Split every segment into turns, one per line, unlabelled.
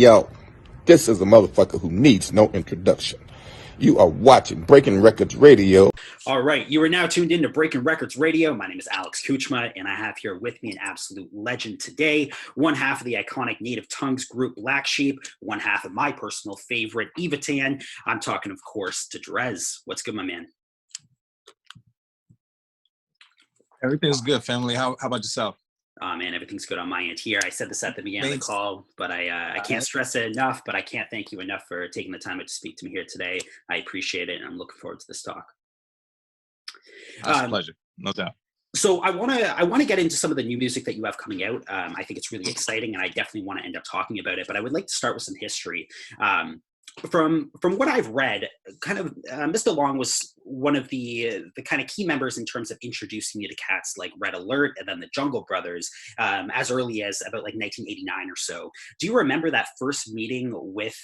Yo, this is a motherfucker who needs no introduction. You are watching Breaking Records Radio.
All right, you are now tuned in to Breaking Records Radio. My name is Alex Kuchma, and I have here with me an absolute legend today. One half of the iconic Native Tongues group Blacksheep, one half of my personal favorite Evitan. I'm talking, of course, to DRES. What's good, my man?
Everything's good, family. How about yourself?
Oh, man, everything's good on my end here. I said this at the beginning of the call, but I can't stress it enough, but I can't thank you enough for taking the time to speak to me here today. I appreciate it, and I'm looking forward to this talk.
That's a pleasure, no doubt.
So I want to get into some of the new music that you have coming out. I think it's really exciting, and I definitely want to end up talking about it. But I would like to start with some history. From what I've read, kind of Mr. Lawnge was one of the kind of key members in terms of introducing you to cats like Red Alert and then the Jungle Brothers as early as about like 1989 or so. Do you remember that first meeting with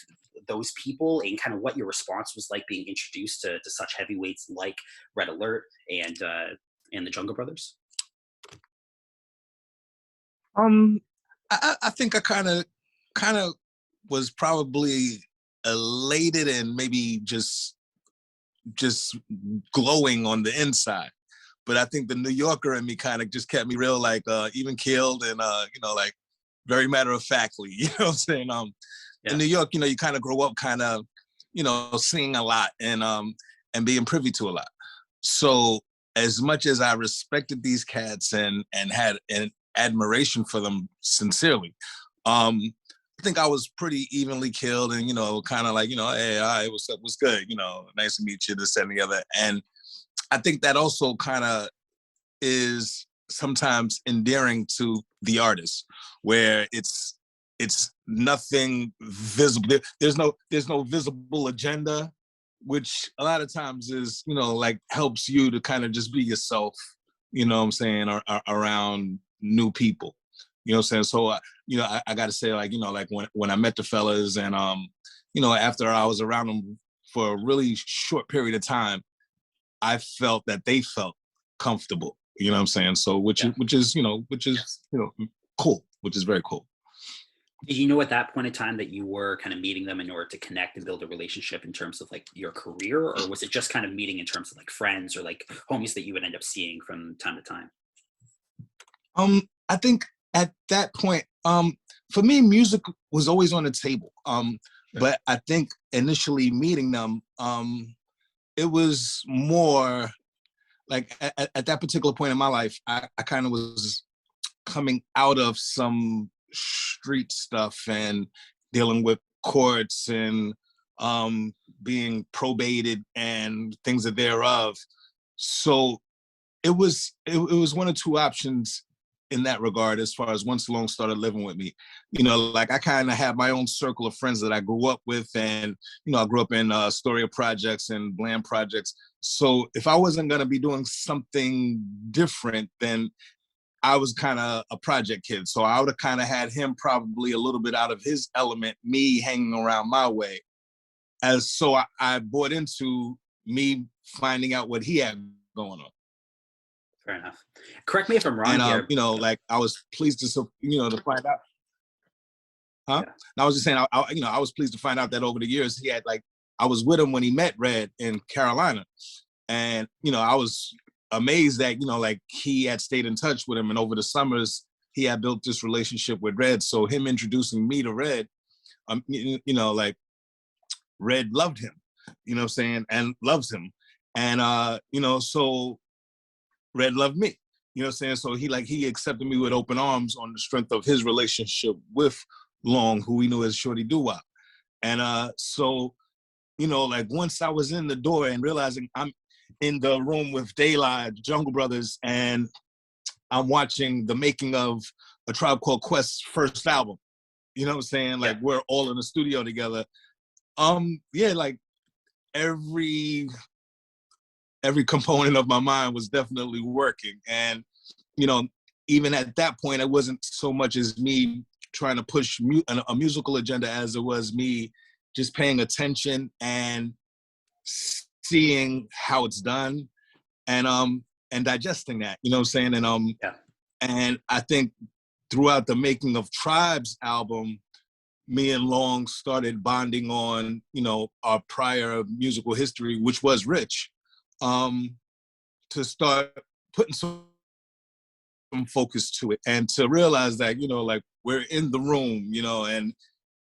those people and kind of what your response was like being introduced to such heavyweights like Red Alert and the Jungle Brothers?
I think I kind of was probably elated and maybe just glowing on the inside, but I think the New Yorker in me kind of just kept me real, like even killed and like very matter of factly. You know what I'm saying? In New York, you kind of grow up kind of seeing a lot and being privy to a lot. So as much as I respected these cats and had an admiration for them sincerely, I think I was pretty evenly killed and, kind of like, hey, all right, what's up, what's good? Nice to meet you, this and the other. And I think that also kind of is sometimes endearing to the artist, where it's nothing visible. There's no visible agenda, which a lot of times is, like helps you to kind of just be yourself, what I'm saying, around new people. You know what I'm saying? So, I got to say, like, like when I met the fellas and, after I was around them for a really short period of time, I felt that they felt comfortable. You know what I'm saying? So, which is cool, which is very cool.
Did you know at that point in time that you were kind of meeting them in order to connect and build a relationship in terms of like your career, or was it just kind of meeting in terms of like friends or like homies that you would end up seeing from time to time?
I think at that point, for me, music was always on the table. But I think initially meeting them, it was more like at that particular point in my life, I kind of was coming out of some street stuff and dealing with courts and being probated and things of thereof. So it was one of two options in that regard, as far as once Lawnge started living with me. Like I kind of had my own circle of friends that I grew up with, and I grew up in Astoria projects and Bland projects. So if I wasn't going to be doing something different, then I was kind of a project kid. So I would have kind of had him probably a little bit out of his element, me hanging around my way. So I bought into me finding out what he had going on.
Fair enough. Correct me if I'm wrong here.
Like I was pleased to find out. Huh? Yeah. And I was just saying, I was pleased to find out that over the years he had, like, I was with him when he met Red in Carolina, and I was amazed that like he had stayed in touch with him, and over the summers he had built this relationship with Red. So him introducing me to Red, like Red loved him, what I'm saying, and loves him, and so Red loved me, what I'm saying? So he accepted me with open arms on the strength of his relationship with Lawnge, who we knew as Shorty Doo-Wop. And so, like once I was in the door and realizing I'm in the room with Dilla, Jungle Brothers, and I'm watching the making of A Tribe Called Quest's first album, what I'm saying? Like we're all in the studio together. Like every component of my mind was definitely working. And, even at that point, it wasn't so much as me trying to push a musical agenda as it was me just paying attention and seeing how it's done and digesting that, what I'm saying? And I think throughout the making of Tribe's album, me and Lawnge started bonding on, you know, our prior musical history, which was rich, to start putting some focus to it and to realize that, you know, like we're in the room, you know, and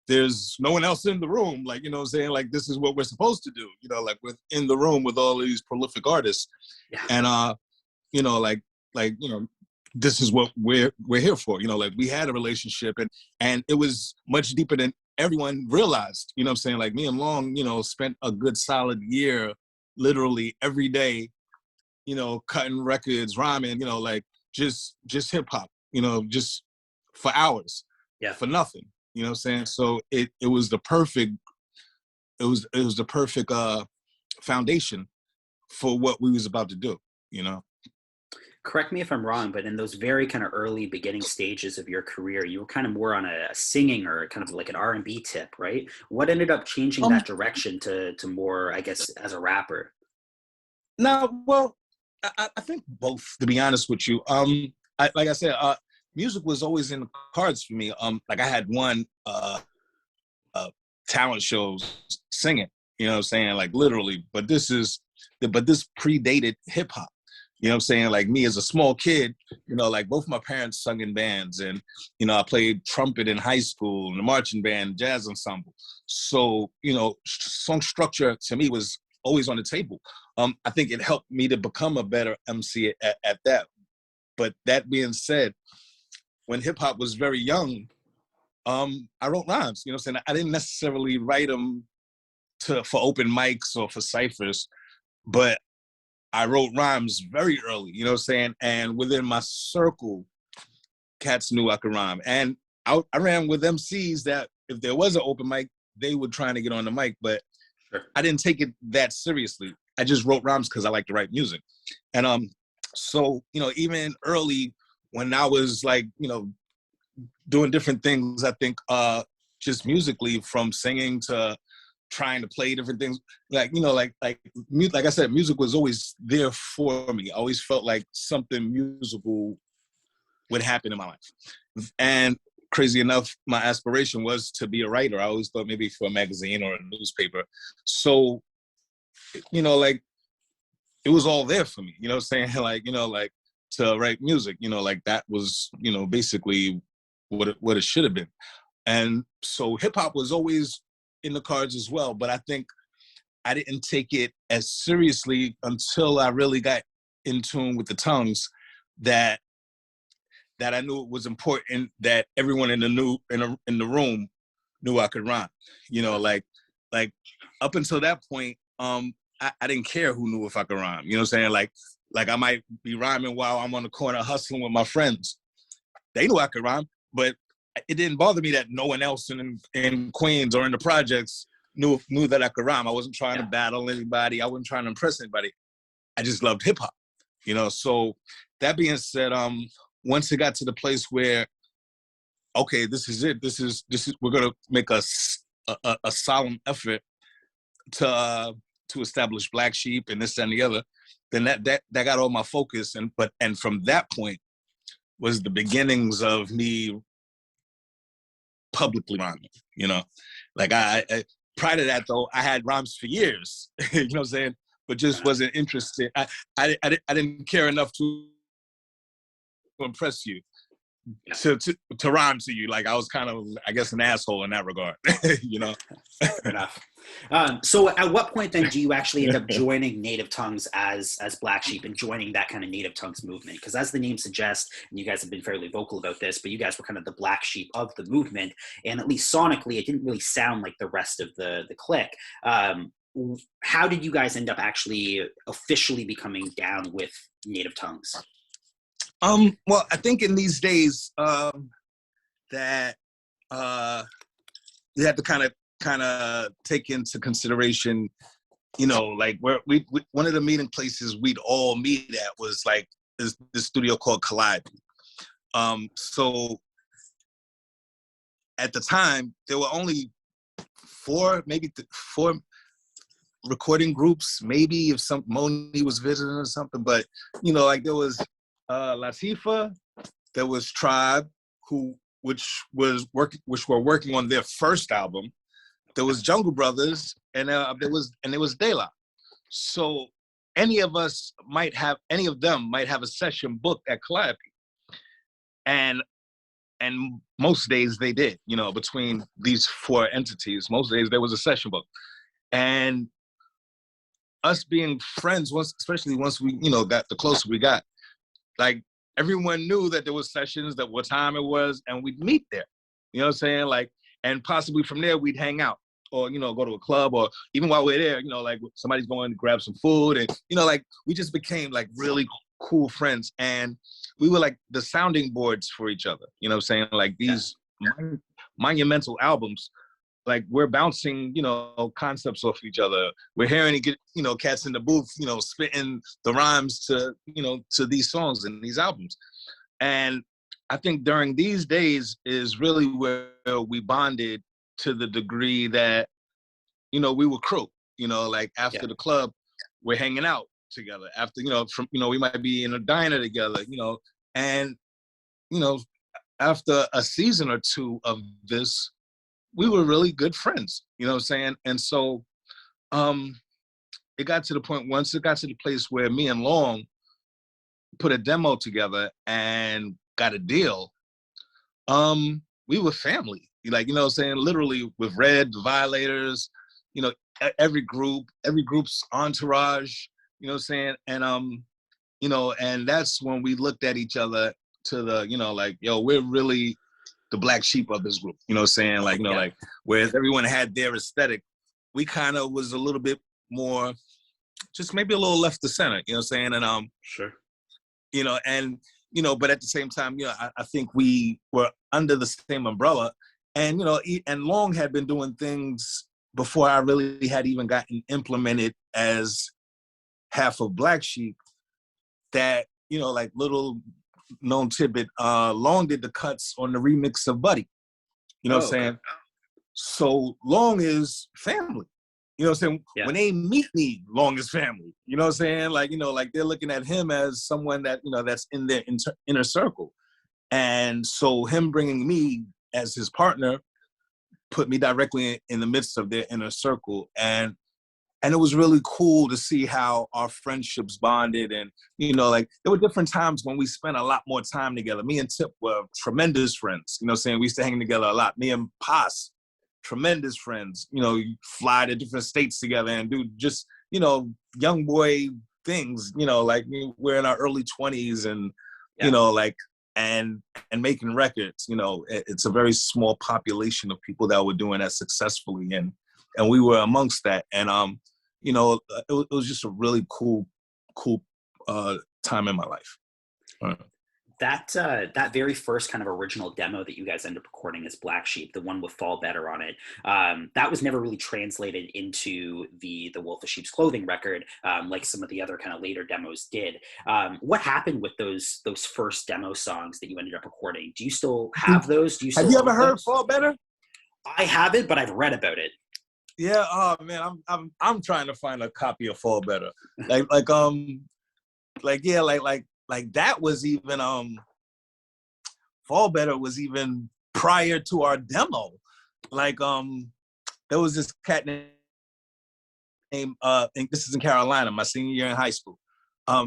there's no one else in the room, like, you know what I'm saying? Like, this is what we're supposed to do, you know, like we're in the room with all these prolific artists. Yeah. And, you know, you know, this is what we're here for, you know, like we had a relationship and it was much deeper than everyone realized, you know what I'm saying? Like me and Lawnge, you know, spent a good solid year, literally every day, you know, cutting records, rhyming, you know, like just hip hop, you know, just for hours, for nothing, you know what I'm saying? So it was the perfect, it was the perfect foundation for what we was about to do, you know?
Correct me if I'm wrong, but in those very kind of early beginning stages of your career, you were kind of more on a singing or kind of like an R&B tip, right? What ended up changing that direction to more, I guess, as a rapper?
No, well, I think both, to be honest with you. Like I said, music was always in the cards for me. Like I had won talent shows singing, you know what I'm saying? Like literally, but this predated hip hop. You know what I'm saying? Like me as a small kid, you know, like both my parents sung in bands and, you know, I played trumpet in high school and the marching band, jazz ensemble. So, you know, song structure to me was always on the table. I think it helped me to become a better MC at that. But that being said, when hip hop was very young, I wrote rhymes, you know what I'm saying? I didn't necessarily write them for open mics or for ciphers, but I wrote rhymes very early, you know what I'm saying? And within my circle, cats knew I could rhyme. And I ran with MCs that if there was an open mic, they were trying to get on the mic, but I didn't take it that seriously. I just wrote rhymes because I like to write music. And so, you know, even early when I was like, you know, doing different things, I think just musically, from singing to trying to play different things, like, you know, like I said, music was always there for me. I always felt like something musical would happen in my life. And crazy enough, my aspiration was to be a writer. I always thought maybe for a magazine or a newspaper. So, you know, like it was all there for me, you know what I'm saying? Like, you know, like to write music, you know, like that was, you know, basically what it should have been. And so hip hop was always in the cards as well, but I think I didn't take it as seriously until I really got in tune with the tongues that I knew it was important that everyone in the room knew I could rhyme. You know, like up until that point, I didn't care who knew if I could rhyme. You know what I'm saying? Like I might be rhyming while I'm on the corner hustling with my friends. They knew I could rhyme, but it didn't bother me that no one else in Queens or in the projects knew that I could rhyme. I wasn't trying to battle anybody. I wasn't trying to impress anybody. I just loved hip hop, you know? So that being said, once it got to the place where, okay, this is it. This is we're going to make a solemn effort to establish Blacksheep and this and the other, then that got all my focus. And from that point was the beginnings of me publicly rhyming, you know? Like I prior to that though, I had rhymes for years, you know what I'm saying? But just wasn't interested. I didn't care enough to impress you, to rhyme to you. Like I was kind of, I guess, an asshole in that regard, you know?
Fair enough. So at what point then do you actually end up joining Native Tongues as Blacksheep and joining that kind of Native Tongues movement? Because as the name suggests, and you guys have been fairly vocal about this, but you guys were kind of the black sheep of the movement, and at least sonically, it didn't really sound like the rest of the clique. How did you guys end up actually officially becoming down with Native Tongues?
Well, I think in these days that you have to kind of take into consideration, you know, like we one of the meeting places we'd all meet at was like this studio called Collide. So at the time there were only four recording groups, maybe if some Maloney was visiting or something, but you know, like there was Latifah, there was Tribe, who which were working on their first album. There was Jungle Brothers, and there was Dilla. So any of them might have a session booked at Calliope, and most days they did. You know, between these four entities, most days there was a session book, and us being friends, especially once we, you know, got the closer we got, like everyone knew that there was sessions, that what time it was, and we'd meet there. You know what I'm saying? Like, and possibly from there we'd hang out, or, you know, go to a club, or even while we're there, you know, like somebody's going to grab some food, and, you know, like we just became like really cool friends, and we were like the sounding boards for each other. You know what I'm saying? Like these monumental albums, like we're bouncing, you know, concepts off each other. We're hearing it get, you know, cats in the booth, you know, spitting the rhymes to, you know, to these songs and these albums. And I think during these days is really where we bonded to the degree that, you know, we were crew. You know, like after the club, we're hanging out together. After, you know, from, you know, we might be in a diner together, you know, and, you know, after a season or two of this, we were really good friends, you know what I'm saying? And so it got to the point, once it got to the place where me and Lawnge put a demo together and got a deal, we were family. Like, you know what I'm saying? Literally with Red, the Violators, you know, every group's entourage, you know what I'm saying? And, you know, and that's when we looked at each other to the, you know, like, yo, we're really the black sheep of this group, you know what I'm saying? Like, you know, like, whereas everyone had their aesthetic, we kind of was a little bit more, just maybe a little left to center, you know what I'm saying? And,
sure.
You know, and, you know, but at the same time, you know, I think we were under the same umbrella, and, you know, and Lawnge had been doing things before I really had even gotten implemented as half of Blacksheep that, you know, like little known tidbit, Lawnge did the cuts on the remix of Buddy. You know what I'm saying? So Lawnge is family. You know what I'm saying? Yeah. When they meet me, Lawnge is family. You know what I'm saying? Like, you know, like they're looking at him as someone that, you know, that's in their inner circle. And so him bringing me as his partner put me directly in the midst of their inner circle. And it was really cool to see how our friendships bonded. And, you know, like there were different times when we spent a lot more time together. Me and Tip were tremendous friends. You know what I'm saying? We used to hang together a lot. Me and Paz, tremendous friends. You know, fly to different states together and do just, you know, young boy things, you know, like we're in our early 20s and, you know, like, and making records. You know, it's a very small population of people that were doing that successfully. And we were amongst that. And, you know, it was just a really cool time in my life.
That very first kind of original demo that you guys end up recording as Blacksheep, the one with Fall Better on it, that was never really translated into the Wolf of Sheep's Clothing record, like some of the other kind of later demos did. What happened with those first demo songs that you ended up recording? Do you still have those?
Have you ever heard Fall Better?
I haven't, but I've read about it.
Yeah, oh man, I'm trying to find a copy of Fall Better. Like that was even Fall Better was even prior to our demo. Like there was this cat named this is in Carolina, my senior year in high school.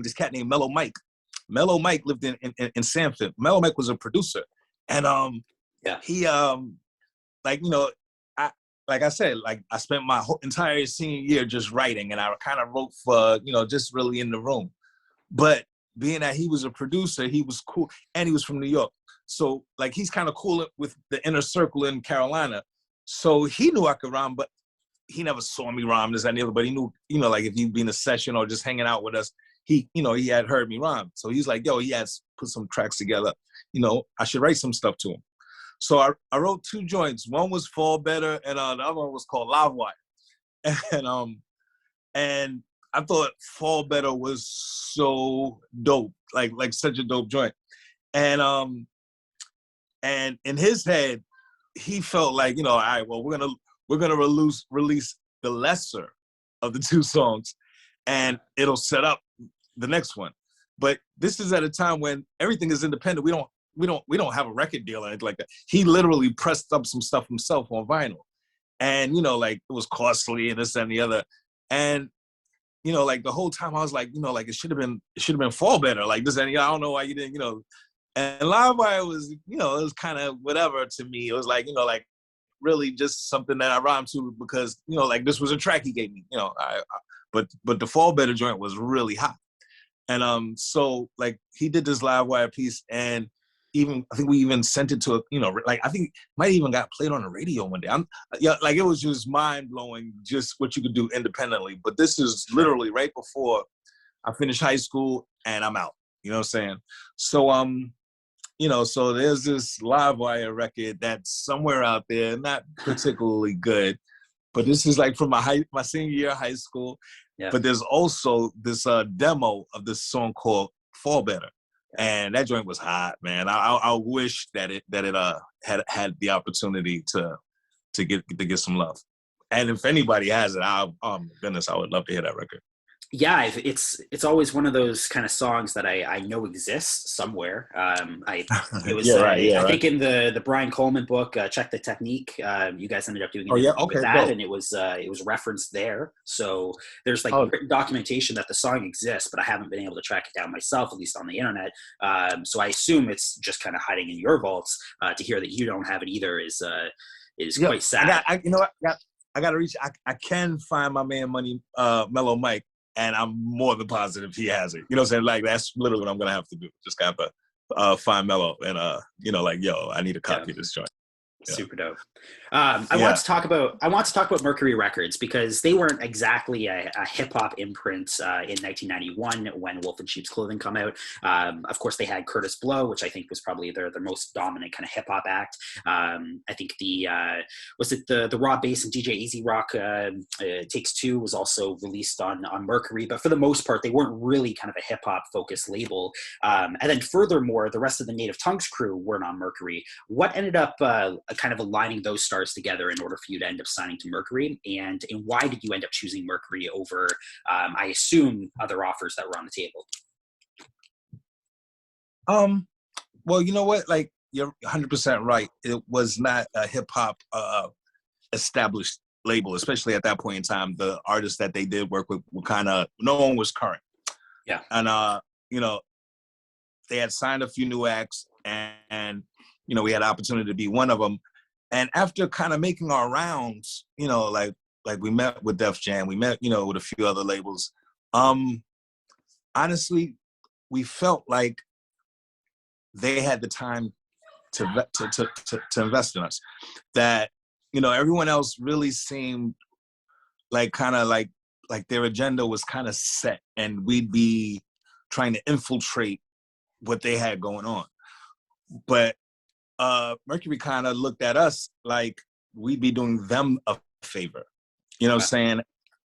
This cat named Mellow Mike. Mellow Mike lived in Sanford. Mellow Mike was a producer, and he like, you know, like I said, like I spent my whole entire senior year just writing, and I kind of wrote for, you know, just really in the room. But being that he was a producer, he was cool, and he was from New York. So like he's kind of cool with the inner circle in Carolina. So he knew I could rhyme, but he never saw me rhyme this and the other. But he knew, you know, like if he'd be in a session or just hanging out with us, he, you know, he had heard me rhyme. So he's like, yo, he has put some tracks together. You know, I should write some stuff to him. So I wrote two joints. One was Fall Better, and the other one was called Live Wire. And I thought Fall Better was so dope, like such a dope joint. And in his head, he felt like, you know, all right, well, we're gonna release the lesser of the two songs, and it'll set up the next one. But this is at a time when everything is independent. we don't have a record deal or anything like that. He literally pressed up some stuff himself on vinyl. And, like, it was costly and this and the other. And, like, the whole time I was like, like, it should have been Fall Better. Like, this and I don't know why you didn't, And Livewire was, it was kind of whatever to me. It was like, like, really just something that I rhymed to because, like, this was a track he gave me, but the Fall Better joint was really hot. And so, like, he did this Livewire piece, and I think we even sent it to like, I think it might even got played on the radio one day. Like, it was just mind blowing, just what you could do independently. But this is literally right before I finished high school and I'm out. You know what I'm saying? So so there's this Livewire record that's somewhere out there, not particularly good, but this is like from my senior year of high school.
Yeah.
But there's also this demo of this song called Fall Better. And that joint was hot, man. I wish that it had the opportunity to get some love. And if anybody has it, oh my goodness, I would love to hear that record.
Yeah, it's always one of those kind of songs that I know exists somewhere. I think in the Brian Coleman book, Check the Technique, you guys ended up doing an interview with that, and it was referenced there. So there's like written documentation that the song exists, but I haven't been able to track it down myself, at least on the internet. So I assume it's just kind of hiding in your vaults. To hear that you don't have it either is quite sad.
I got to reach. I can find my man Money Mellow Mike. And I'm more than positive he has it. You know what I'm saying? Like, that's literally what I'm going to have to do. Just got to find Mellow and, like, yo, I need a copy of this joint. Yeah.
Super dope. I want to talk about Mercury Records because they weren't exactly a hip hop imprint in 1991 when Wolf in Sheep's Clothing come out. Of course, they had Curtis Blow, which I think was probably their most dominant kind of hip hop act. I think the raw bass and DJ Easy Rock Takes Two was also released on Mercury, but for the most part, they weren't really kind of a hip hop focused label. And then furthermore, the rest of the Native Tongues crew weren't on Mercury. What ended up kind of aligning those stars together in order for you to end up signing to Mercury, and why did you end up choosing Mercury over, I assume, other offers that were on the table?
Well, you know what? Like, you're 100% right. It was not a hip hop established label, especially at that point in time. The artists that they did work with were kind of, no one was current.
Yeah.
And they had signed a few new acts, and we had an opportunity to be one of them. And after kind of making our rounds, like we met with Def Jam, we met, with a few other labels. Honestly, we felt like they had the time to invest in us. That, everyone else really seemed like kind of like their agenda was kind of set, and we'd be trying to infiltrate what they had going on. But Mercury kind of looked at us like we'd be doing them a favor, what I'm saying?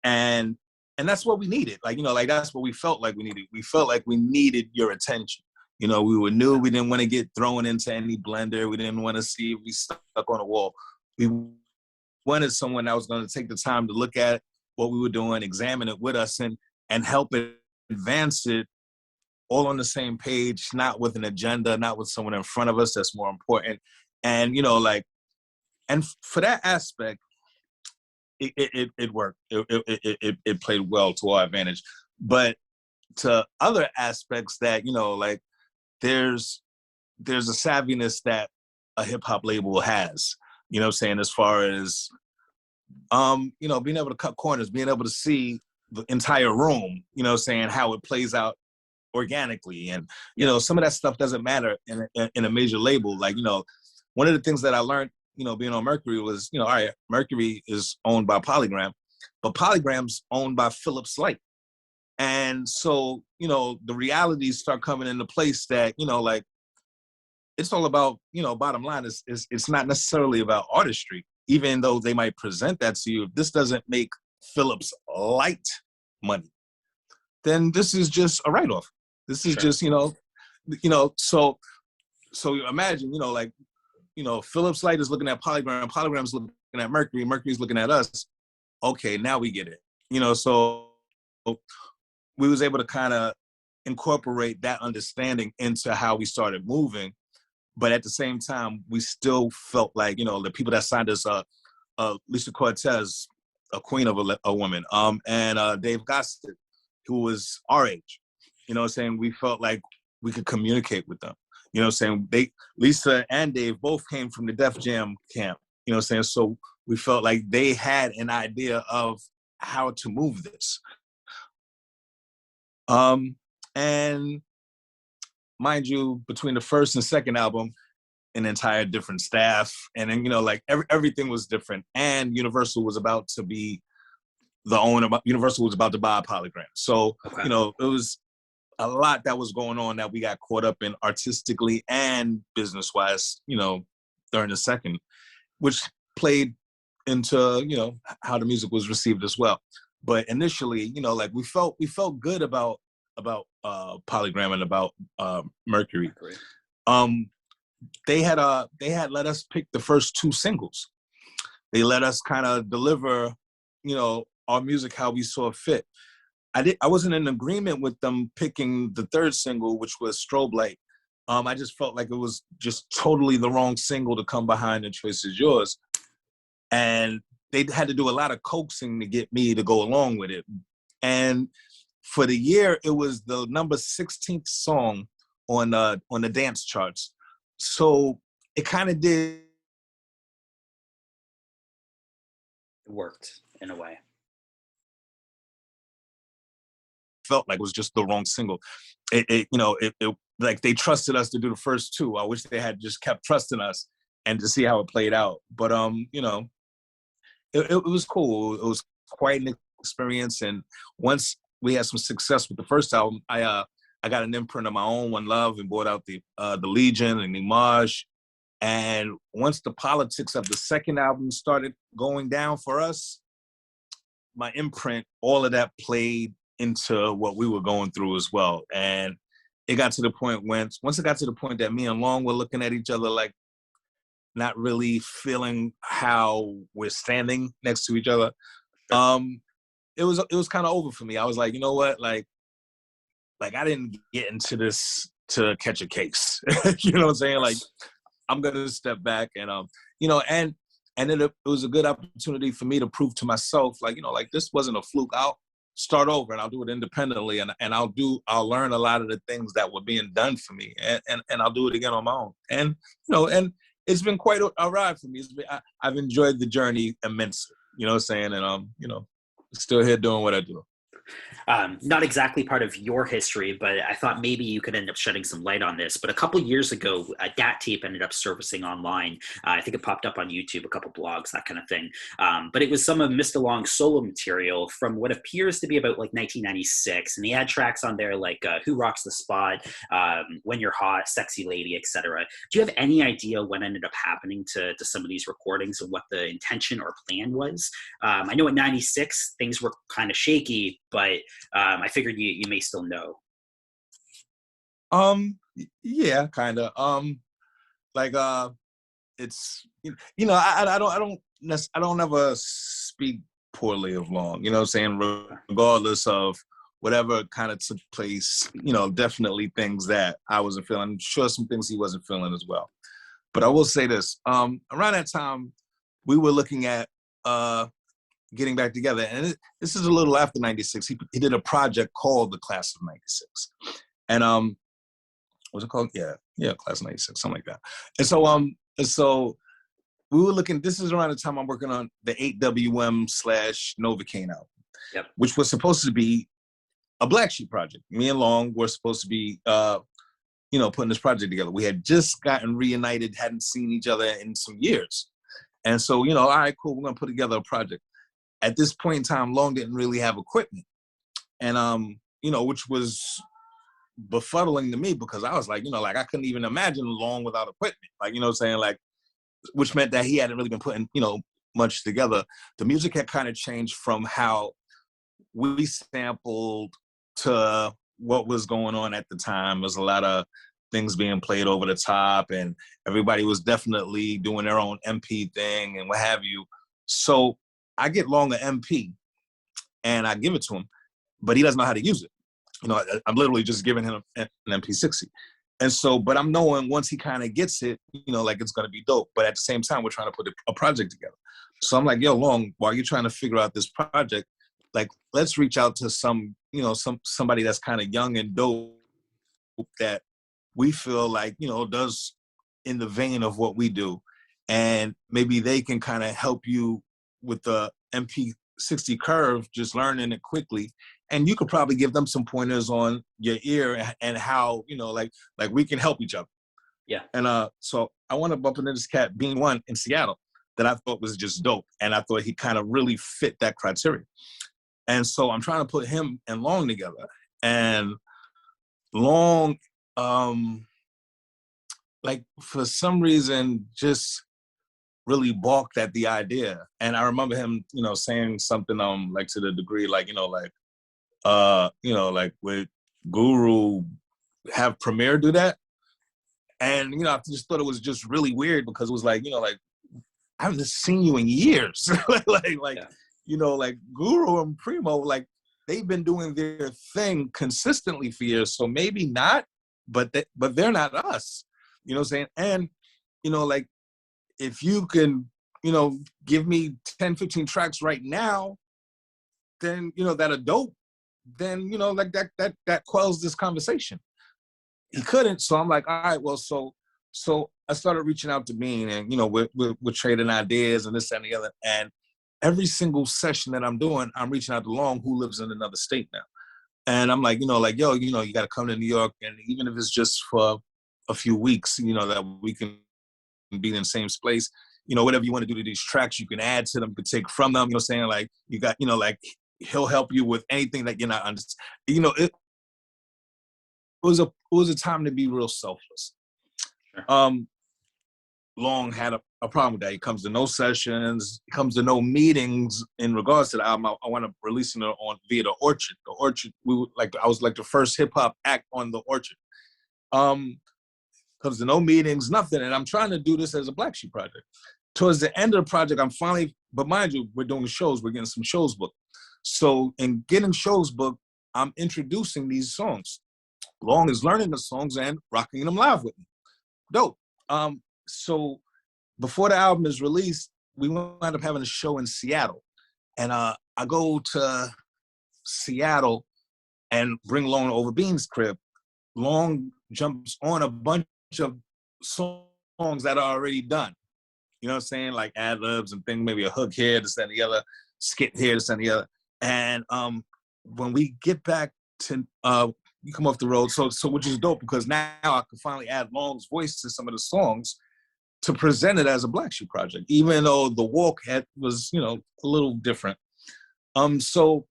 And that's what we needed. Like, that's what we felt like we needed. We felt like we needed your attention. We were new. We didn't want to get thrown into any blender. We didn't want to see if we stuck on a wall. We wanted someone that was going to take the time to look at what we were doing, examine it with us, and help it advance it all on the same page, not with an agenda, not with someone in front of us that's more important. And, and for that aspect, it worked. It played well to our advantage. But to other aspects that, there's a savviness that a hip hop label has, as far as, being able to cut corners, being able to see the entire room, how it plays out organically. And, some of that stuff doesn't matter in a major label. Like, one of the things that I learned, being on Mercury was, all right, Mercury is owned by Polygram, but Polygram's owned by Philips Light. And so, the realities start coming into place that, it's all about, bottom line is it's not necessarily about artistry, even though they might present that to you. If this doesn't make Philips Light money, then this is just a write-off. This is just, so imagine, Philips Light is looking at Polygram, Polygram's looking at Mercury, Mercury's looking at us. Okay, now we get it. So we was able to kind of incorporate that understanding into how we started moving. but at the same time, we still felt like, you know, the people that signed us, Lisa Cortez, a queen of a woman, and Dave Gossett, who was our age. You know what I'm saying? We felt like we could communicate with them. You know what I'm saying? Lisa and Dave both came from the Def Jam camp. You know what I'm saying? So we felt like they had an idea of how to move this. And mind you, between the first and second album, an entire different staff, and then, you know, like everything was different. And Universal was about to be the owner. Universal was about to buy a Polygram. So,
Okay.
you know, it was a lot that was going on that we got caught up in artistically and business-wise, you know, during the second, which played into, you know, how the music was received as well. But initially, you know, like we felt good about Polygram and about Mercury. They had let us pick the first two singles. They let us kind of deliver, you know, our music how we saw fit. I wasn't in agreement with them picking the third single, which was Strobe Light. I just felt like it was just totally the wrong single to come behind The Choice Is Yours. And they had to do a lot of coaxing to get me to go along with it. And for the year, it was the number 16th song on the dance charts. So it kind of did.
It worked in a way.
Felt like it was just the wrong single. It like they trusted us to do the first two. I wish they had just kept trusting us and to see how it played out. But you know, it was cool. It was quite an experience. And once we had some success with the first album, I got an imprint of my own, One Love, and brought out the Legion and Image. And once the politics of the second album started going down for us, my imprint, all of that played into what we were going through as well. And it got to the point once it got to the point that me and Lawnge were looking at each other like not really feeling how we're standing next to each other, it was kind of over for me. I was like, you know what, like I didn't get into this to catch a case. You know what I'm saying? Like, I'm gonna step back and you know, and it was a good opportunity for me to prove to myself, like, you know, like this wasn't a fluke. I'll start over and I'll do it independently, and I'll learn a lot of the things that were being done for me, and I'll do it again on my own. And you know, and it's been quite a ride for me. I've enjoyed the journey immensely. You know what I'm saying? And you know, still here doing what I do.
Not exactly part of your history, but I thought maybe you could end up shedding some light on this. But a couple years ago, a DAT tape ended up surfacing online. I think it popped up on YouTube, a couple blogs, that kind of thing. But it was some of Mr. Long's solo material from what appears to be about like 1996. And he had tracks on there like Who Rocks the Spot, When You're Hot, Sexy Lady, etc. Do you have any idea what ended up happening to some of these recordings and what the intention or plan was? I know in 96, things were kind of shaky, but I figured you may still know.
Yeah, kind of. Like it's, you know, I don't ever speak poorly of Lawnge. You know what I'm saying? Regardless of whatever kind of took place, you know, definitely things that I wasn't feeling. I'm sure some things he wasn't feeling as well. But I will say this: around that time, we were looking at getting back together. And this is a little after 96. He did a project called The Class of 96. And what's it called? Yeah, Class of 96, something like that. And so we were looking, this is around the time I'm working on the 8WM/Novocaine album,
yep,
which was supposed to be a Blacksheep project. Me and Lawnge were supposed to be you know, putting this project together. We had just gotten reunited, hadn't seen each other in some years. And so, you know, all right, cool, we're gonna put together a project. At this point in time, Lawnge didn't really have equipment. And, you know, which was befuddling to me because I was like, you know, like I couldn't even imagine Lawnge without equipment. Like, you know what I'm saying? Like, which meant that he hadn't really been putting, you know, much together. The music had kind of changed from how we sampled to what was going on at the time. There's a lot of things being played over the top and everybody was definitely doing their own MP thing and what have you. So I get Lawnge an MP and I give it to him, but he doesn't know how to use it. You know, I'm literally just giving him an MP60. And so, but I'm knowing once he kind of gets it, you know, like it's gonna be dope. But at the same time, we're trying to put a project together. So I'm like, yo, Long, while you're trying to figure out this project, like let's reach out to some, you know, somebody that's kind of young and dope that we feel like, you know, does in the vein of what we do. And maybe they can kind of help you with the MP60 curve, just learning it quickly. And you could probably give them some pointers on your ear and how, you know, like we can help each other.
Yeah.
And so I want to bump into this cat, Bean One in Seattle, that I thought was just dope. And I thought he kind of really fit that criteria. And so I'm trying to put him and Lawnge together. And Lawnge, like for some reason, just really balked at the idea. And I remember him, you know, saying something like to the degree, like, you know, like with Guru have Premier do that. And, you know, I just thought it was just really weird because it was like, you know, like, I haven't seen you in years. Yeah. You know, like Guru and Primo, like they've been doing their thing consistently for years. So maybe not, but they're not us. You know what I'm saying? And, you know, like if you can, you know, give me 10, 15 tracks right now, then, you know, that are dope, then, you know, like that quells this conversation. He couldn't. So I'm like, all right, well, so I started reaching out to Bean and, you know, we're trading ideas and this and the other. And every single session that I'm doing, I'm reaching out to Lawnge, who lives in another state now. And I'm like, you know, like, yo, you know, you got to come to New York. And even if it's just for a few weeks, you know, that we can be in the same place, you know, whatever you want to do to these tracks, you can add to them, you can take from them, you know what I'm saying? Like, you got, you know, like, he'll help you with anything that you're not understanding. You know, it was a time to be real selfless. Sure. Lawnge had a problem with that. He comes to no sessions, he comes to no meetings in regards to the album. I want to release it via the Orchard. The Orchard, I was like the first hip hop act on the Orchard. Comes to no meetings, nothing. And I'm trying to do this as a Blacksheep project. Towards the end of the project, I'm finally, but mind you, we're doing shows, we're getting some shows booked. So in getting shows booked, I'm introducing these songs. Lawnge is learning the songs and rocking them live with me. Dope. So before the album is released, we wound up having a show in Seattle. And I go to Seattle and bring Lawnge over Bean's crib. Lawnge jumps on a bunch of songs that are already done. You know what I'm saying? Like ad-libs and things, maybe a hook here, this and the other, skit here, this and the other. And when we get back to, you come off the road, so which is dope because now I can finally add Lawnge's voice to some of the songs to present it as a Blacksheep project, even though the walk was, you know, a little different. So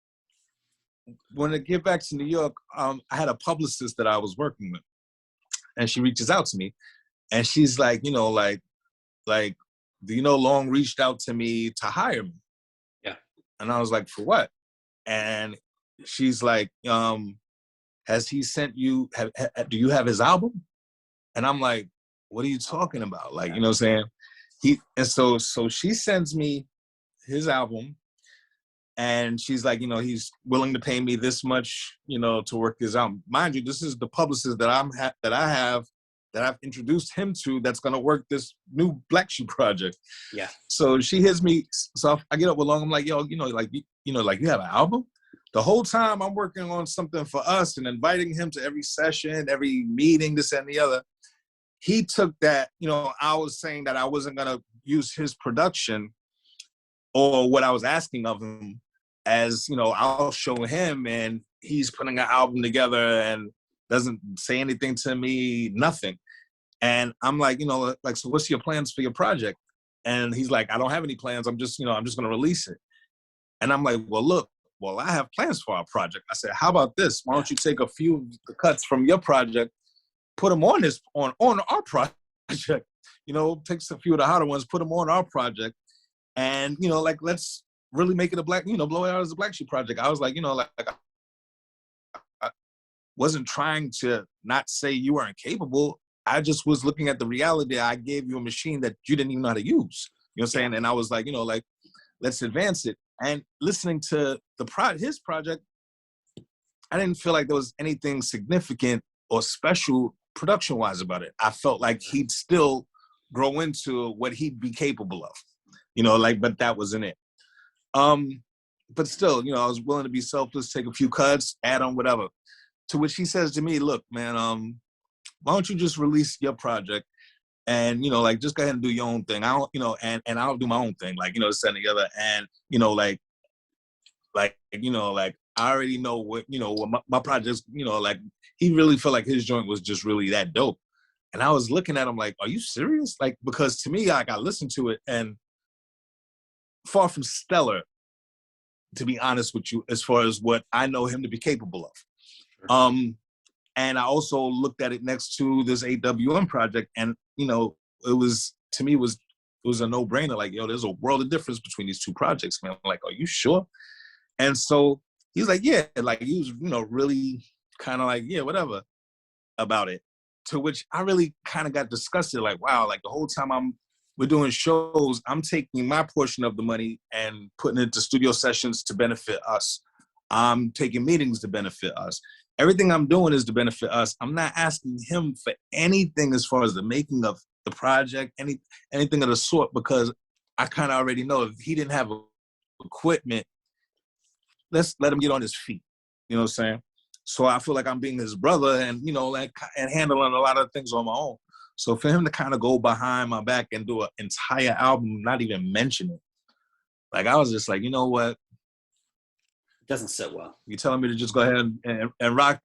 when I get back to New York, I had a publicist that I was working with, and she reaches out to me, and she's like, you know, like, do you know Lawnge reached out to me to hire me?
Yeah.
And I was like, for what? And she's like, has he sent you, do you have his album? And I'm like, what are you talking about? Like, you know what I'm saying? So she sends me his album, and she's like, you know, he's willing to pay me this much, you know, to work his album. Mind you, this is the publicist that I've introduced him to that's gonna work this new Blacksheep project.
Yeah.
So she hits me, so I get up with Lawnge, I'm like, yo, you know, like you have an album? The whole time I'm working on something for us and inviting him to every session, every meeting, this and the other. He took that, you know, I was saying that I wasn't gonna use his production or what I was asking of him as, you know, I'll show him and he's putting an album together and doesn't say anything to me, nothing. And I'm like, you know, like, so what's your plans for your project? And he's like, I don't have any plans. I'm just gonna release it. And I'm like, well, I have plans for our project. I said, how about this? Why don't you take a few of the cuts from your project, put them on our project, you know, takes a few of the hotter ones, put them on our project. And, you know, like, let's really make it blow it out as a Blacksheep project. I was like, you know, like I wasn't trying to not say you weren't capable. I just was looking at the reality. I gave you a machine that you didn't even know how to use. You know what I'm saying? And I was like, you know, like, let's advance it. And listening to his project, I didn't feel like there was anything significant or special production-wise about it. I felt like he'd still grow into what he'd be capable of, you know, like, but that wasn't it. But still, you know, I was willing to be selfless, take a few cuts, add on whatever. To which he says to me, look, man, why don't you just release your project and, you know, like, just go ahead and do your own thing. I don't, you know, and I'll do my own thing, like, you know, send together. And, you know, you know, like, I already know what, you know, what my projects, you know, like, he really felt like his joint was just really that dope. And I was looking at him like, are you serious? Like, because to me, like, I listened to it and far from stellar, to be honest with you, as far as what I know him to be capable of. And I also looked at it next to this AWM project, and, you know, it was, to me, it was a no-brainer. Like, yo, there's a world of difference between these two projects, man. I'm like, are you sure? And so he's like, yeah, like, he was, you know, really kind of like, yeah, whatever about it. To which I really kind of got disgusted, like, wow, like, the whole time we're doing shows, I'm taking my portion of the money and putting it into studio sessions to benefit us. I'm taking meetings to benefit us. Everything I'm doing is to benefit us. I'm not asking him for anything as far as the making of the project, anything of the sort, because I kind of already know if he didn't have equipment, let's let him get on his feet. You know what I'm saying? So I feel like I'm being his brother and, you know, like, and handling a lot of things on my own. So for him to kind of go behind my back and do an entire album, not even mention it, like, I was just like, you know what?
Doesn't sit well.
You're telling me to just go ahead and rock?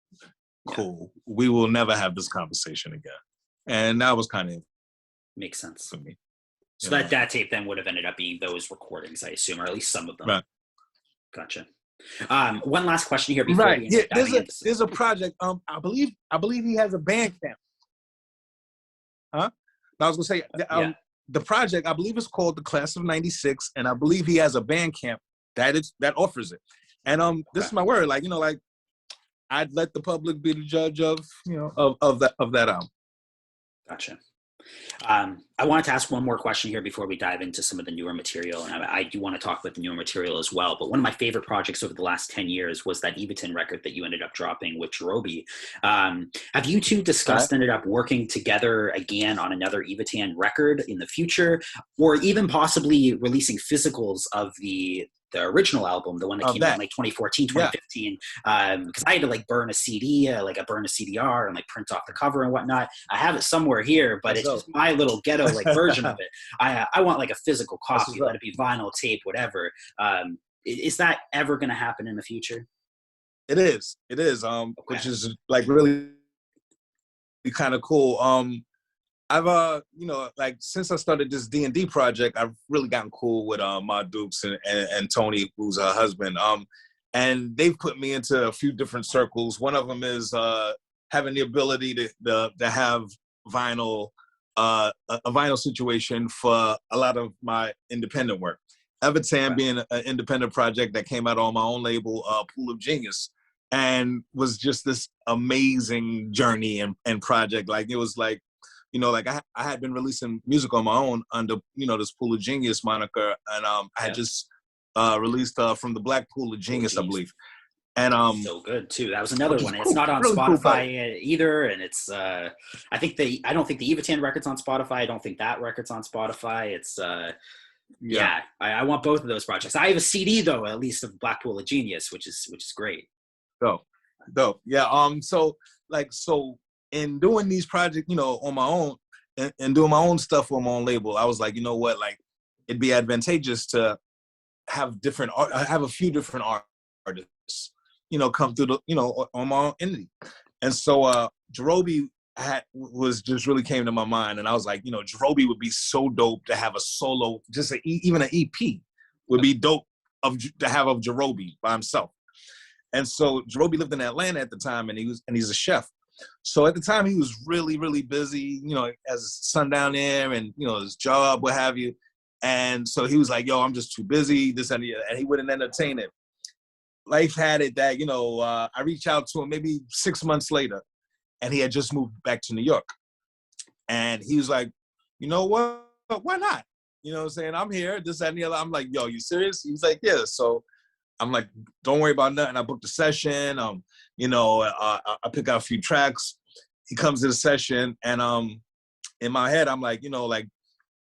Cool. Yeah. We will never have this conversation again. And that was kind of
makes sense
for me.
So that tape then would have ended up being those recordings, I assume, or at least some of them.
Right.
Gotcha. One last question here before we
end up there's a project. I believe he has a band camp. Huh? I was gonna say the project, I believe it's called the Class of '96, and I believe he has a band camp that offers it. And this is my word, like, you know, like, I'd let the public be the judge of, you know, of that album.
Gotcha. I wanted to ask one more question here before we dive into some of the newer material, and I do want to talk about the newer material as well. But one of my favorite projects over the last 10 years was that Evitan record that you ended up dropping with Jarobi. Have you two ended up working together again on another Evitan record in the future, or even possibly releasing physicals of the original album, the one that came out in like 2014, 2015, because I had to like burn a CD, like I burn a CDR and like print off the cover and whatnot. I have it somewhere here, but it's just my little ghetto like version of it. I want like a physical copy, let it be vinyl, tape, whatever. Is that ever going to happen in the future?
It is, which is like really kind of cool. I've you know, like, since I started this D&D project, I've really gotten cool with Ma Dukes and Tony, who's her husband. And they've put me into a few different circles. One of them is having the ability to have vinyl, a vinyl situation for a lot of my independent work. Evitan being an independent project that came out on my own label, Pool of Genius, and was just this amazing journey and project. Like, it was like, you know, like, I had been releasing music on my own under, you know, this Pool of Genius moniker. And I had just released from the Black Pool of Genius, I believe. And
so good too. That was another one. It's not on really Spotify either. And it's I don't think the Evitan record's on Spotify. I don't think that record's on Spotify. It's I want both of those projects. I have a CD though, at least, of Black Pool of Genius, which is great.
Dope. Yeah. So in doing these projects, you know, on my own and doing my own stuff on my own label, I was like, you know what, like, it'd be advantageous to have a few different artists, you know, come through you know, on my own entity. And so Jarobi was just really came to my mind, and I was like, you know, Jarobi would be so dope to have a solo, just even an EP would be dope to have of Jarobi by himself. And so Jarobi lived in Atlanta at the time, and he's a chef. So at the time he was really, really busy, you know, as his son down there and, you know, his job, what have you. And so he was like, yo, I'm just too busy, this and that, and he wouldn't entertain it. Life had it that, you know, I reached out to him maybe 6 months later, and he had just moved back to New York. And he was like, you know what, why not? You know what I'm saying? I'm here, this and the other. I'm like, yo, you serious? He's like, yeah. So I'm like, don't worry about nothing. I booked a session. You know, I pick out a few tracks, he comes to the session, and in my head, I'm like, like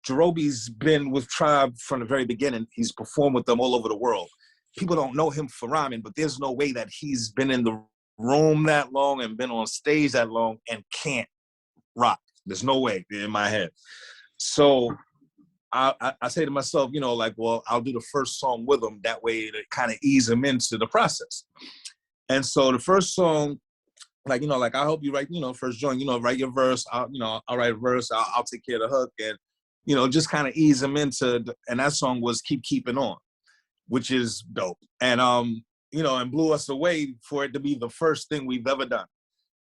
Jarobi's been with Tribe from the very beginning. He's performed with them all over the world. People don't know him for rhyming, but there's no way that he's been in the room that long and been on stage that long and can't rock. There's no way in my head. So I say to myself, like, well, I'll do the first song with him. That way to kind of ease him into the process. And so the first song, like, like I hope you write, first joint, write your verse. I'll write a verse. I'll take care of the hook, and, just kind of ease him into, and that song was Keep Keeping On, which is dope. And, and blew us away for it to be the first thing we've ever done.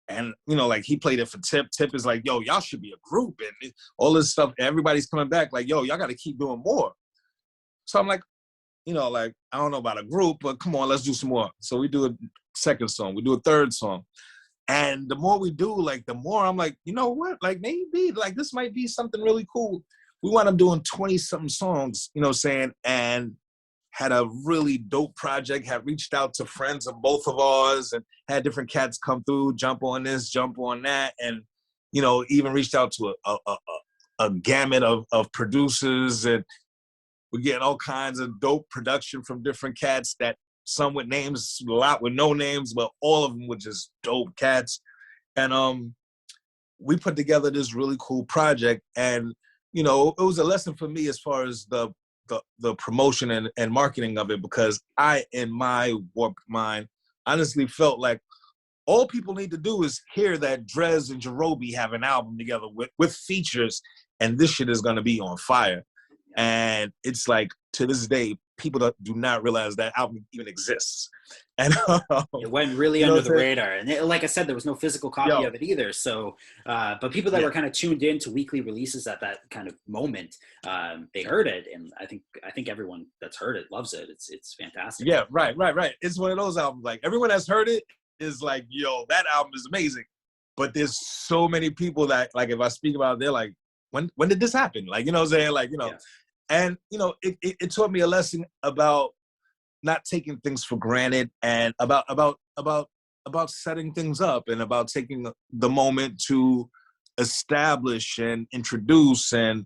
And, like he played it for Tip. Tip is like, yo, y'all should be a group and all this stuff. Everybody's coming back like, yo, y'all got to keep doing more. So I'm like, like, I don't know about a group, but come on, let's do some more. So we do a second song. We do a third song. And the more we do, like, the more I'm like, you know what? Like, maybe, like, this might be something really cool. We wound up doing 20-something songs, and had a really dope project, had reached out to friends of both of ours and had different cats come through, jump on this, jump on that. And, even reached out to a gamut of producers, and we're getting all kinds of dope production from different cats, that some with names, a lot with no names, but all of them were just dope cats. And we put together this really cool project. And, it was a lesson for me as far as the promotion and marketing of it, because I, in my warped mind, honestly felt like all people need to do is hear that DRES and Jarobi have an album together with features, and this shit is going to be on fire. And it's like, to this day, people do not realize that album even exists. And
it went really under the radar. And like I said, there was no physical copy of it either. So, but people that were kind of tuned in to weekly releases at that kind of moment, they heard it. And I think everyone that's heard it loves it. It's fantastic.
Yeah, right. It's one of those albums, like, everyone that's heard it is like, yo, that album is amazing. But there's so many people that, like, if I speak about it, they're like, when did this happen? Like, what I'm saying? Like, and, it taught me a lesson about not taking things for granted, and about setting things up, and about taking the moment to establish and introduce and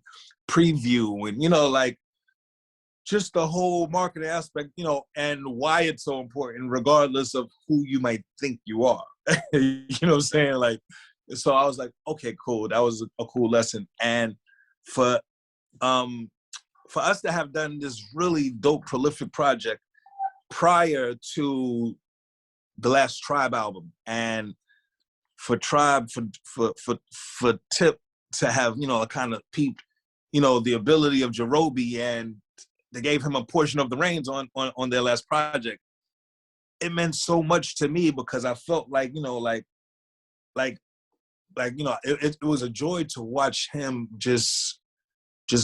preview, and, like, just the whole marketing aspect, and why it's so important, regardless of who you might think you are. You know what I'm saying? Like, so I was like, okay, cool. That was a cool lesson. And for us to have done this really dope, prolific project prior to the last Tribe album, and for Tribe, for Tip to have, kind of peeped, the ability of Jarobi, and they gave him a portion of the reins on their last project. It meant so much to me, because I felt like, it was a joy to watch him just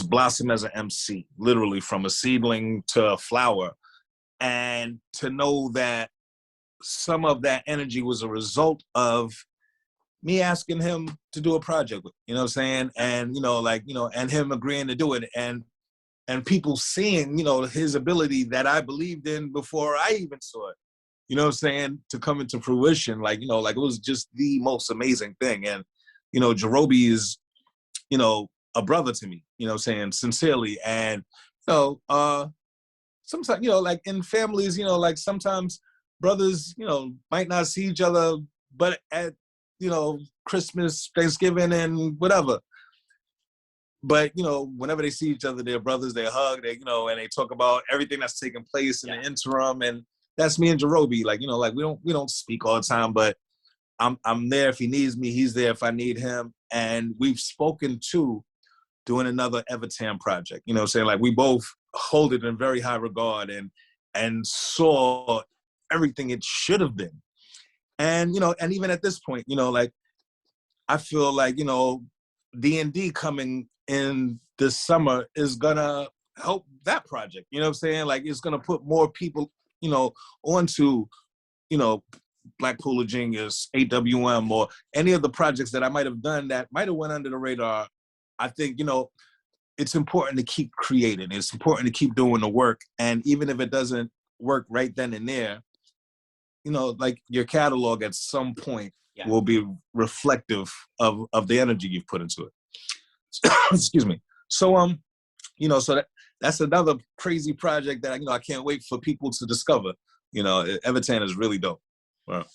blossom as an MC, literally from a seedling to a flower. And to know that some of that energy was a result of me asking him to do a project with, you know what I'm saying? And, and him agreeing to do it, and people seeing, his ability that I believed in before I even saw it, you know what I'm saying, to come into fruition. Like, like, it was just the most amazing thing. And, Jarobi is, a brother to me, you know what I'm saying, sincerely. And, sometimes, like, in families, like, sometimes brothers, might not see each other, but at, Christmas, Thanksgiving, and whatever. But, whenever they see each other, they're brothers, they hug, they, and they talk about everything that's taking place in the interim. And that's me and Jarobi. Like, like, we don't speak all the time, but I'm there if he needs me. He's there if I need him. And we've spoken to doing another Evitan project. You know what I'm saying? Like, we both hold it in very high regard, and saw everything it should have been. And, and even at this point, like, I feel like, D&D coming in this summer is gonna help that project. You know what I'm saying? Like, it's gonna put more people, onto, Black Pool of Genius, AWM, or any of the projects that I might have done that might have went under the radar. I think, it's important to keep creating. It's important to keep doing the work. And even if it doesn't work right then and there, like your catalog at some point
Yeah.
will be reflective of the energy you've put into it. Excuse me. So, so that's another crazy project that, I can't wait for people to discover. Evitan is really dope. Wow.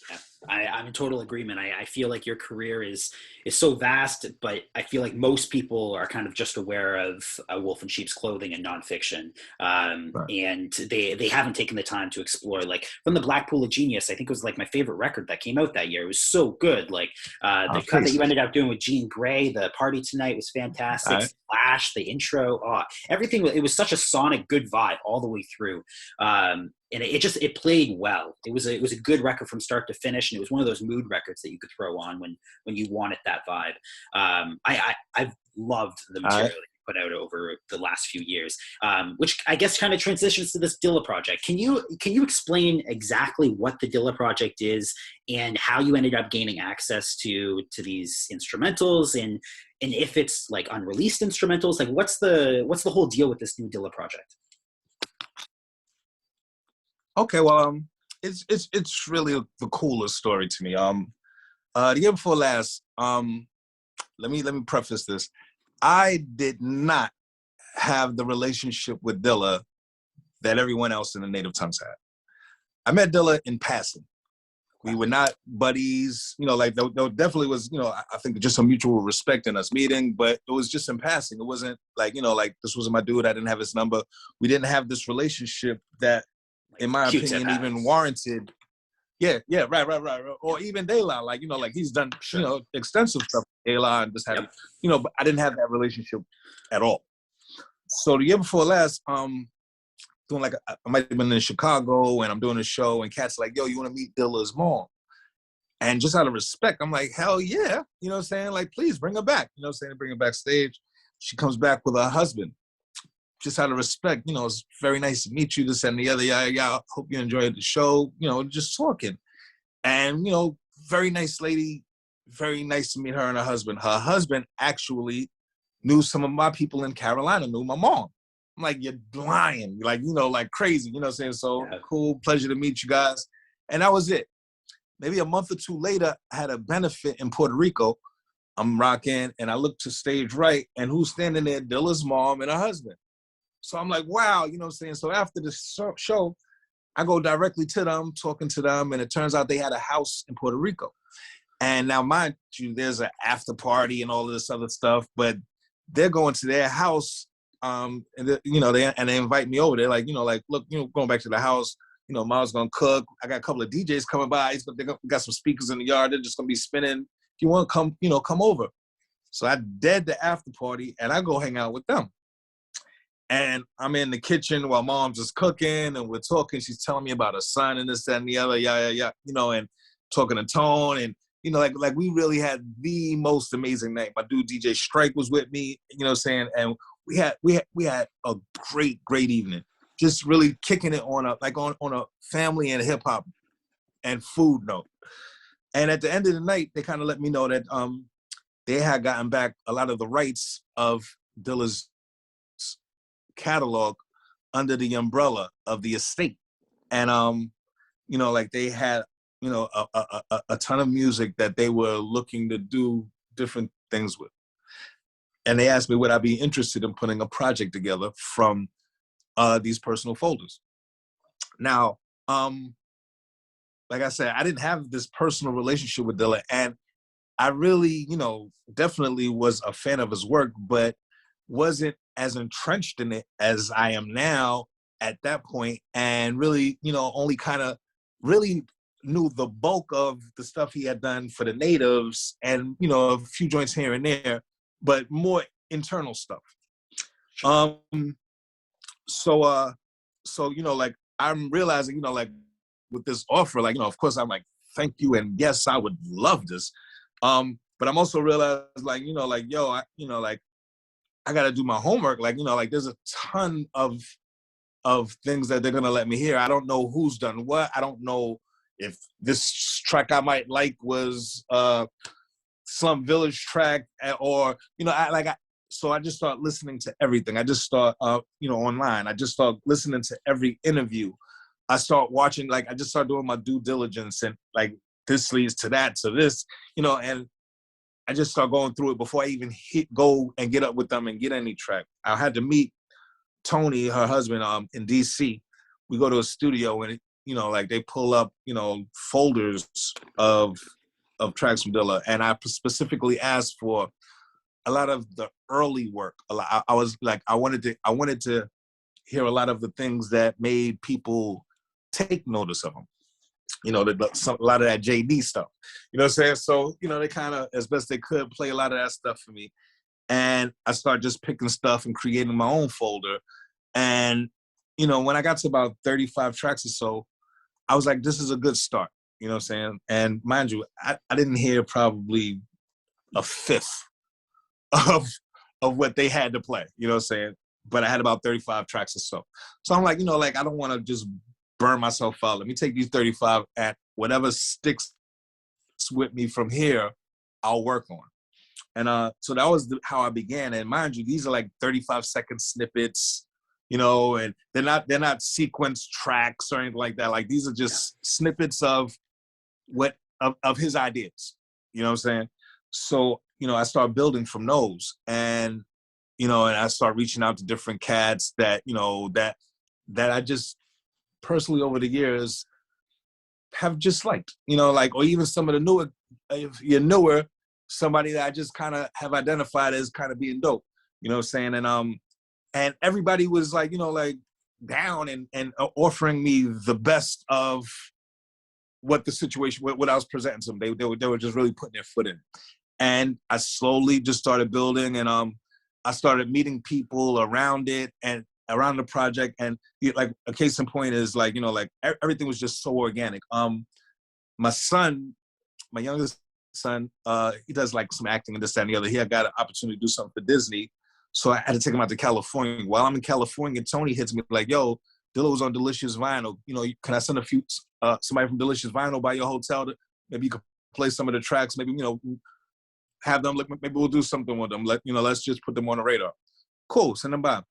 Yeah, I'm in total agreement. I feel like your career is so vast, but I feel like most people are kind of just aware of Wolf in Sheep's Clothing and nonfiction,
Right.
and they haven't taken the time to explore. Like from the Black Pool of Genius, I think it was like my favorite record that came out that year. It was so good. Like the cut that you ended up doing with Jean Grey, the Party Tonight was fantastic.
Right.
Splash, the intro, everything. It was such a sonic good vibe all the way through. And it played well. It was a good record from start to finish, and it was one of those mood records that you could throw on when you wanted that vibe. I've loved the material that you put out over the last few years, which I guess kind of transitions to this Dilla project. Can you explain exactly what the Dilla project is and how you ended up gaining access to these instrumentals, and if it's like unreleased instrumentals? Like what's the whole deal with this new Dilla project?
Okay, well, it's really the coolest story to me. The year before last, let me preface this. I did not have the relationship with Dilla that everyone else in the Native Tongues had. I met Dilla in passing. We were not buddies, like there definitely was, I think just a mutual respect in us meeting, but it was just in passing. It wasn't like, like this wasn't my dude. I didn't have his number. We didn't have this relationship that, in my opinion, even warranted. Yeah, right. Or even Dilla, like he's done, extensive stuff with Dilla and just had, but I didn't have that relationship at all. So the year before last, doing I might have been in Chicago and I'm doing a show and cats like, yo, you want to meet Dilla's mom? And just out of respect, I'm like, hell yeah. You know what I'm saying? Like, please bring her back. You know what I'm saying? Bring her backstage. She comes back with her husband. Just out of respect, it's very nice to meet you, this and the other. Yeah. Hope you enjoyed the show, just talking. And, very nice lady, very nice to meet her and her husband. Her husband actually knew some of my people in Carolina, knew my mom. I'm like, you're lying. Like, like crazy, you know what I'm saying? So cool, pleasure to meet you guys. And that was it. Maybe a month or two later, I had a benefit in Puerto Rico. I'm rocking, and I look to stage right, and who's standing there? Dilla's mom and her husband. So I'm like, wow, you know what I'm saying? So after the show, I go directly to them, talking to them, and it turns out they had a house in Puerto Rico. And now, mind you, there's an after party and all of this other stuff, but they're going to their house, and they invite me over. They're like, look, going back to the house, Mom's gonna cook. I got a couple of DJs coming by. They got some speakers in the yard. They're just gonna be spinning. If you want to come, come over. So I dead the after party, and I go hang out with them. And I'm in the kitchen while Mom's just cooking, and we're talking. She's telling me about her son and this, that, and the other, and talking to Tone, and like we really had the most amazing night. My dude DJ Strike was with me, and we had a great evening. Just really kicking it on a family and hip hop and food note. And at the end of the night, they kind of let me know that they had gotten back a lot of the rights of Dilla's catalog under the umbrella of the estate. And they had a ton of music that they were looking to do different things with. And they asked me would I be interested in putting a project together from these personal folders. Now, like I said, I didn't have this personal relationship with Dilla, and I really, definitely was a fan of his work, but wasn't as entrenched in it as I am now at that point, and really, only kind of really knew the bulk of the stuff he had done for the natives and, a few joints here and there, but more internal stuff. So I'm realizing, with this offer, of course I'm like, thank you, and yes, I would love this. But I'm also realized, I got to do my homework. There's a ton of things that they're gonna let me hear. I don't know who's done what. I don't know if this track I might like was Slum Village track or so I just start listening to everything. I just start online. I just start listening to every interview. I start watching, like, I just start doing my due diligence, and like this leads to that, to this, you know, and I just start going through it before I even go and get up with them and get any track. I had to meet Tony, her husband, in DC. We go to a studio, and you know, like, they pull up, you know, folders of tracks from Dilla, and I specifically asked for a lot of the early work. I was like, I wanted to hear a lot of the things that made people take notice of him. You know, a lot of that JD stuff. You know what I'm saying? So, you know, they kind of, as best they could, play a lot of that stuff for me. And I started just picking stuff and creating my own folder. And, you know, when I got to about 35 tracks or so, I was like, this is a good start. You know what I'm saying? And mind you, I didn't hear probably a fifth of what they had to play. You know what I'm saying? But I had about 35 tracks or so. So I'm like, you know, like, I don't want to just burn myself out. Let me take these 35, and whatever sticks with me from here, I'll work on. And so that was how I began. And mind you, these are like 35-second snippets, you know, and they're not sequence tracks or anything like that. Like, these are just snippets of his ideas. You know what I'm saying? So, you know, I started building from those, and you know, and I started reaching out to different cats that, you know, that I just personally over the years have just liked, you know, like, or even some of the newer, if you're newer, somebody that I just kind of have identified as kind of being dope, you know what I'm saying? And everybody was like, you know, like, down and offering me the best of what the situation, what I was presenting to them. They were just really putting their foot in. And I slowly just started building, and I started meeting people around it and around the project. And like, a case in point is, like, you know, like, everything was just so organic. My son, my youngest son, he does like some acting and this, that, and the other. He had got an opportunity to do something for Disney. So I had to take him out to California. While I'm in California, Tony hits me like, yo, Dilla was on Delicious Vinyl. You know, can I send somebody from Delicious Vinyl by your hotel maybe you could play some of the tracks, maybe, you know, have them, maybe we'll do something with them. Let's just put them on the radar. Cool, send them by.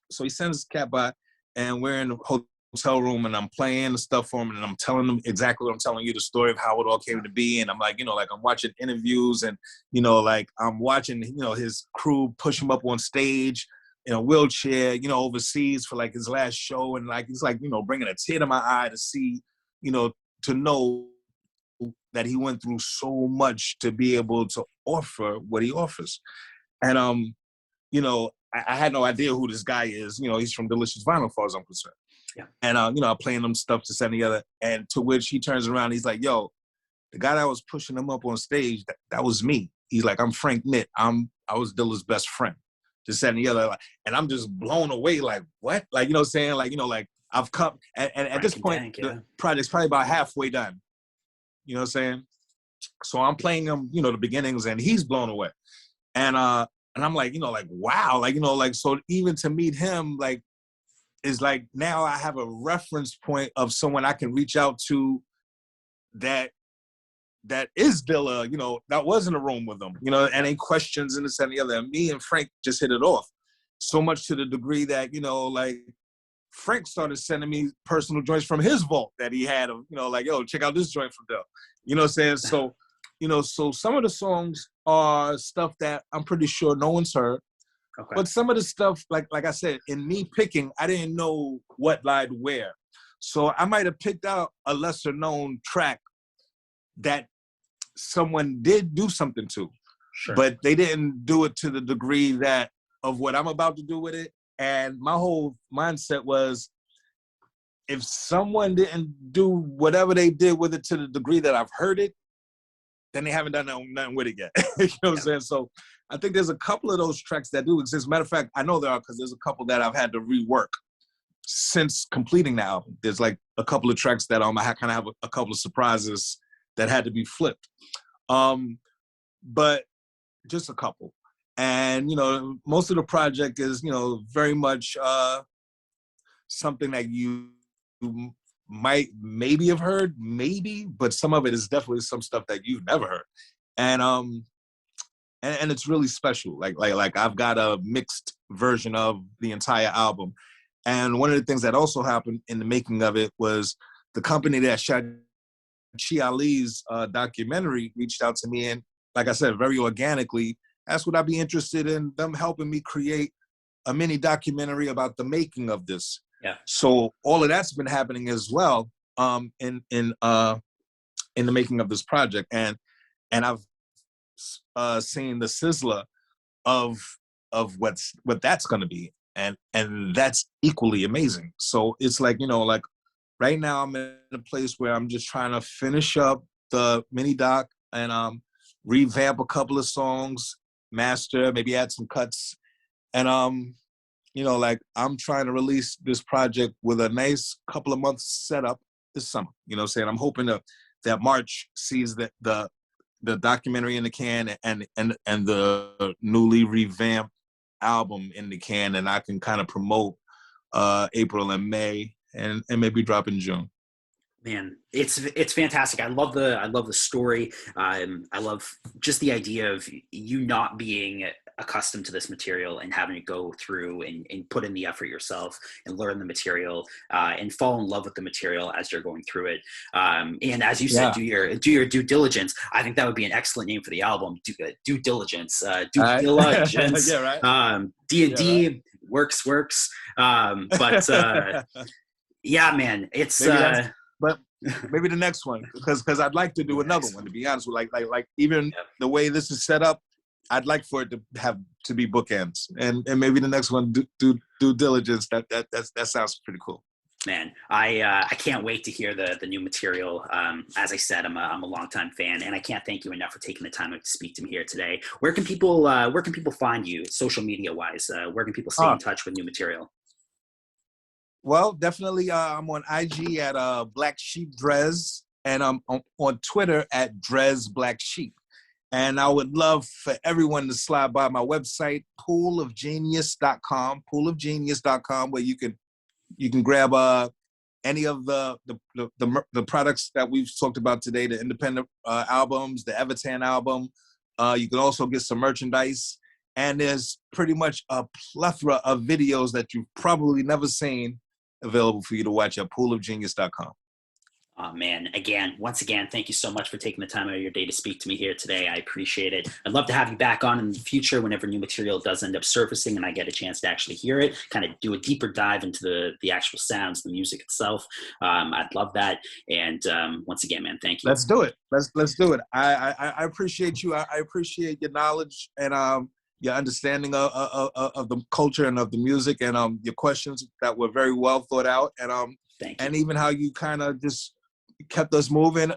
So he sends his cat by, and we're in the hotel room, and I'm playing the stuff for him, and I'm telling them exactly what I'm telling you, the story of how it all came to be. And I'm like, you know, like, I'm watching interviews, and, you know, like, I'm watching, you know, his crew push him up on stage in a wheelchair, you know, overseas for like his last show. And like, it's like, you know, bringing a tear to my eye to see, you know, to know that he went through so much to be able to offer what he offers. And, you know, I had no idea who this guy is. You know, he's from Delicious Vinyl, as far as I'm concerned.
Yeah.
And, you know, I'm playing them stuff to send the other. And to which he turns around, he's like, yo, the guy that was pushing him up on stage, that was me. He's like, I'm Frank Nitt. I was Dilla's best friend. This, that, and the other. And I'm just blown away, like, what? Like, you know what I'm saying? Like, you know, like, I've come, and at this point, the project's probably about halfway done. You know what I'm saying? So I'm playing him, you know, the beginnings, and he's blown away. And I'm like, you know, like, wow. Like, you know, like, so even to meet him, like, is like, now I have a reference point of someone I can reach out to that is Dilla, you know, that was in the room with them, you know, and any questions and this and the other. And me and Frank just hit it off. So much to the degree that, you know, like, Frank started sending me personal joints from his vault that he had, you know, like, yo, check out this joint from Dilla. You know what I'm saying? So, you know, so some of the songs are stuff that I'm pretty sure no one's heard. Okay. But some of the stuff, like I said, in me picking, I didn't know what lied where. So I might have picked out a lesser known track that someone did do something to, sure, but they didn't do it to the degree that of what I'm about to do with it. And my whole mindset was, if someone didn't do whatever they did with it to the degree that I've heard it, then they haven't done nothing with it yet. You know what I'm saying? So I think there's a couple of those tracks that do exist. Matter of fact, I know there are, because there's a couple that I've had to rework since completing the album. There's like a couple of tracks that I kind of have a couple of surprises that had to be flipped. But just a couple. And, you know, most of the project is, you know, very much something that you might maybe have heard, maybe, but some of it is definitely some stuff that you've never heard. And it's really special. Like I've got a mixed version of the entire album. And one of the things that also happened in the making of it was the company that shot Chi Ali's documentary reached out to me, and like I said, very organically, asked would I be interested in them helping me create a mini documentary about the making of this.
Yeah.
So all of that's been happening as well in the making of this project, and I've seen the sizzler of what that's going to be, and that's equally amazing. So it's like, you know, like right now I'm in a place where I'm just trying to finish up the mini doc and revamp a couple of songs, master, maybe add some cuts, and you know, like I'm trying to release this project with a nice couple of months setup this summer. You know what I'm saying? I'm hoping that March sees the documentary in the can and the newly revamped album in the can, and I can kind of promote April and May and maybe drop in June.
Man, it's fantastic. I love the story. I love just the idea of you not being accustomed to this material and having to go through and put in the effort yourself and learn the material and fall in love with the material as you're going through it. And as you said, do your due diligence. I think that would be an excellent name for the album. Due diligence. Due diligence.
Yeah, right.
D&D, right. works. But yeah, man, it's
but maybe the next one, because I'd like to do another one, to be honest with like even the way this is set up, I'd like for it to be bookends, and maybe the next one due diligence. That sounds pretty cool.
Man, I can't wait to hear the new material. As I said, I'm a longtime fan, and I can't thank you enough for taking the time to speak to me here today. Where can people find you, social media wise? Where can people stay in touch with new material?
Well, definitely, I'm on IG at Blacksheep DRES, and I'm on Twitter at DRES Blacksheep. And I would love for everyone to slide by my website, poolofgenius.com, where you can grab any of the products that we've talked about today, the independent albums, the Evitan album. You can also get some merchandise. And there's pretty much a plethora of videos that you've probably never seen available for you to watch at poolofgenius.com.
Oh, man, once again, thank you so much for taking the time out of your day to speak to me here today. I appreciate it. I'd love to have you back on in the future whenever new material does end up surfacing and I get a chance to actually hear it, kind of do a deeper dive into the actual sounds, the music itself. I'd love that. And once again, man, thank you.
Let's do it. Let's do it. I appreciate you. I appreciate your knowledge and your understanding of the culture and of the music, and your questions that were very well thought out, and
thank you.
And even how you kind of just kept us moving in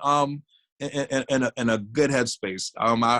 a good headspace.